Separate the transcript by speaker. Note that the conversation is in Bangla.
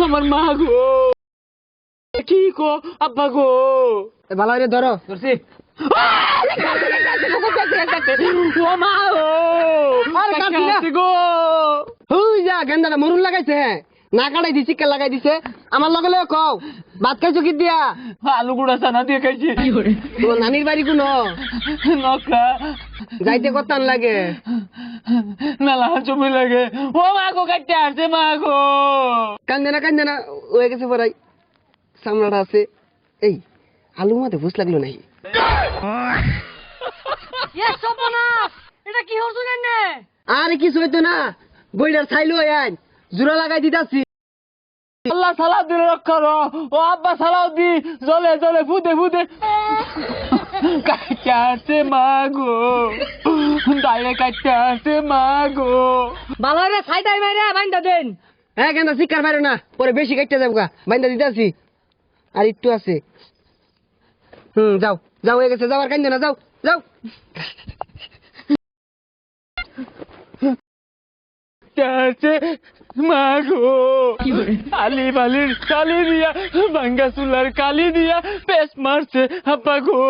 Speaker 1: আমার মা গো, কি গো আব্বা গো,
Speaker 2: ভালো রে ধরো
Speaker 1: ধরছি। ও মা ও,
Speaker 2: আরে কাটছি না।
Speaker 1: গো
Speaker 2: হুই যা গেন্দাটা মরুন লাগাইছে, হ্যাঁ না কাটাই দিছি কে লাগাই দিছে আমার লগে লগে কও ভাত খাইছো কি দিয়া?
Speaker 1: আলু গুড়া চানা দিয়ে খাইছি।
Speaker 2: তো নানির বাড়ি কোন
Speaker 1: নকা
Speaker 2: যাইতে কতান লাগে?
Speaker 1: মেলা জমি লাগে। ও মা গো, কাটতে আসছে মা গো।
Speaker 2: কান্দে না হয়ে গেছে পড়াই সামলাটা আছে। এই আলু মাতে ভুস লাগলো নাই?
Speaker 1: এটা কি হচ্ছে না?
Speaker 2: আরে কিছু হইতো না, বইটার ছাইলো আইন জোড়া লাগাই দিতাছি।
Speaker 1: আল্লাহ সালাদ দিলে রক্ষা করো। ও আব্বা সালাদ দি, জলে জলে ফুদে ফুদে কাটতে আসছে মা গো, দাইরে কাটতে আসছে মা গো। ভালো রে ছাইটাই মাইরে বাইন্দা দেন।
Speaker 2: হ্যাঁ গেন্দা শিকার পারো না, পরে বেশি কাটতে যাবো গা, বাইন্দা দিতাছি আর একটু আছে। যাও যাও হয়ে গেছে, যাও আর কান্দে না, যাও যাও।
Speaker 1: আসছে মা গো, আলি বালির কালি দিয়া, ভাঙ্গা চুলার কালি দিয়া পেশ মারছে আব্বা গো।